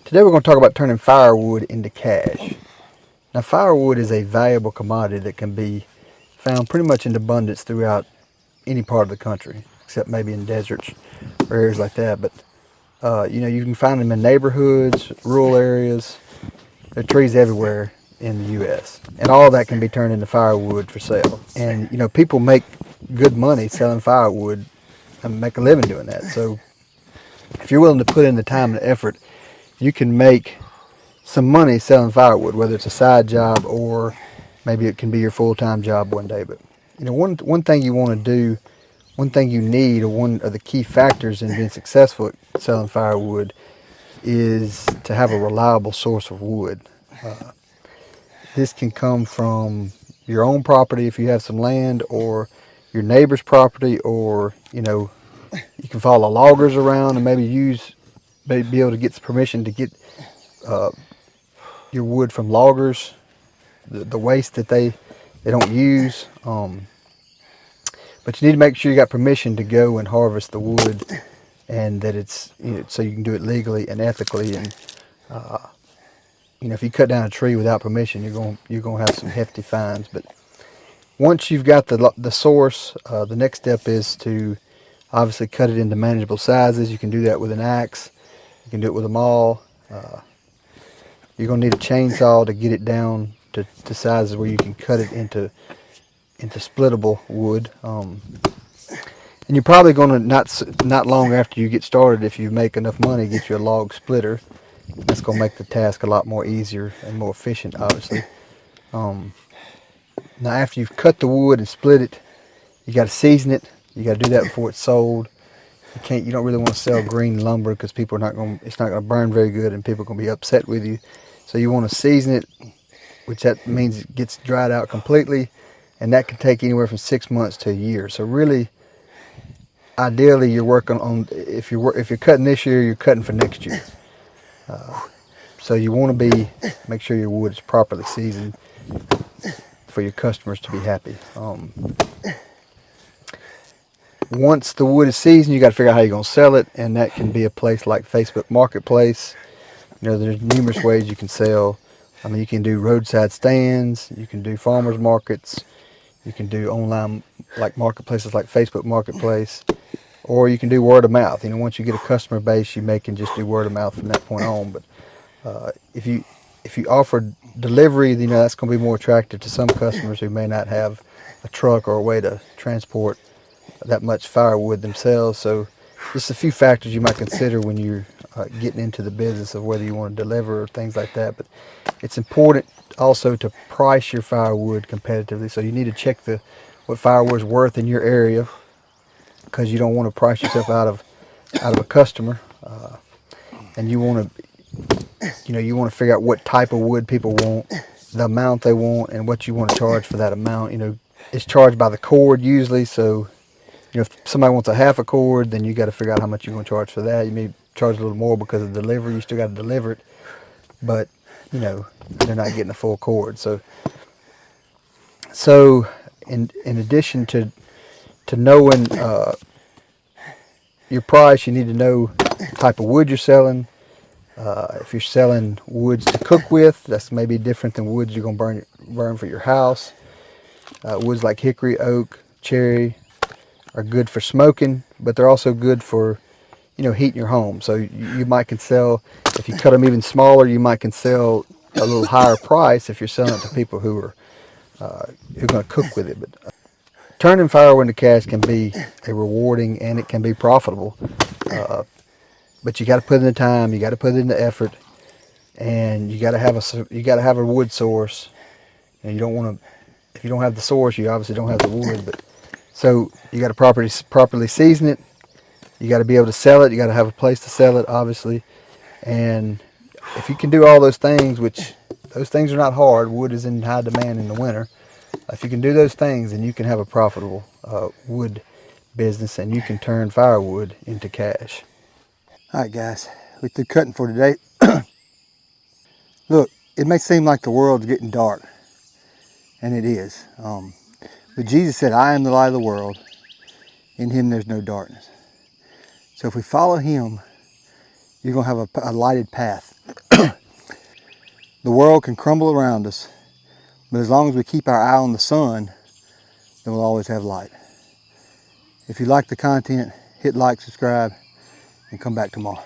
Today we're going to talk about turning firewood into cash. Now, firewood is a valuable commodity that can be found pretty much in abundance throughout any part of the country, except maybe in deserts or areas like that. But you can find them in neighborhoods, rural areas. There are trees everywhere in the U.S. and all that can be turned into firewood for sale. And people make good money selling firewood and make a living doing that. So if you're willing to put in the time and effort, you can make some money selling firewood, whether it's a side job or maybe it can be your full-time job one day. But one thing you want to do, one thing you need, or one of the key factors in being successful at selling firewood is to have a reliable source of wood. This can come from your own property if you have some land, or your neighbor's property, or you can follow loggers around and maybe be able to get permission to get your wood from loggers, the waste that they don't use. But you need to make sure you got permission to go and harvest the wood, and that it's so you can do it legally and ethically. And if you cut down a tree without permission, you're going to have some hefty fines. But once you've got the source, the next step is to obviously cut it into manageable sizes. You can do that with an axe. You can do it with a maul. You're going to need a chainsaw to get it down to sizes where you can cut it into splittable wood. And you're probably going to, not long after you get started, if you make enough money, get you a log splitter. That's going to make the task a lot more easier and more efficient, obviously. Now, after you've cut the wood and split it, you got to season it. You got to do that before it's sold. You don't really want to sell green lumber because it's not going to burn very good, and people are going to be upset with you. So you want to season it, which that means it gets dried out completely, and that can take anywhere from 6 months to a year. So really, ideally, you're working on, if you're cutting this year, you're cutting for next year. So you want to make sure your wood is properly seasoned for your customers to be happy. Once the wood is seasoned, you got to figure out how you're going to sell it, and that can be a place like Facebook Marketplace. There's numerous ways you can sell. I mean, you can do roadside stands, you can do farmers markets, you can do online like marketplaces like Facebook Marketplace, or you can do word of mouth. Once you get a customer base, you can just do word of mouth from that point on. But if you offer delivery, that's going to be more attractive to some customers who may not have a truck or a way to transport that much firewood themselves. So just a few factors you might consider when you're getting into the business of whether you want to deliver or things like that. But it's important also to price your firewood competitively. So you need to check what firewood is worth in your area, because you don't want to price yourself out of a customer, and you want to figure out what type of wood people want, the amount they want, and what you want to charge for that amount. It's charged by the cord usually. So if somebody wants a half a cord, then you got to figure out how much you're going to charge for that. You may charge a little more because of delivery. You still got to deliver it, but they're not getting a full cord. So in addition to knowing your price, you need to know the type of wood you're selling. If you're selling woods to cook with, that's maybe different than woods you're going to burn for your house. Woods like hickory, oak, cherry are good for smoking, but they're also good for heating your home. So you might can sell, if you cut them even smaller, you might can sell a little higher price if you're selling it to people who are going to cook with it. But turning firewood into cash can be a rewarding, and it can be profitable. But you got to put in the time, you got to put in the effort, and you got to have a wood source. And you don't want to, if you don't have the source, you obviously don't have the wood. But so you got to properly season it. You got to be able to sell it. You got to have a place to sell it, obviously. And if you can do all those things, which those things are not hard, wood is in high demand in the winter. If you can do those things, then you can have a profitable wood business, and you can turn firewood into cash. All right, guys, we're through cutting for today. Look, it may seem like the world's getting dark, and it is. But Jesus said, "I am the light of the world. In him there's no darkness." So if we follow him, you're going to have a lighted path The world can crumble around us, but as long as we keep our eye on the sun, then we'll always have light. If you like the content, hit like, subscribe, and come back tomorrow.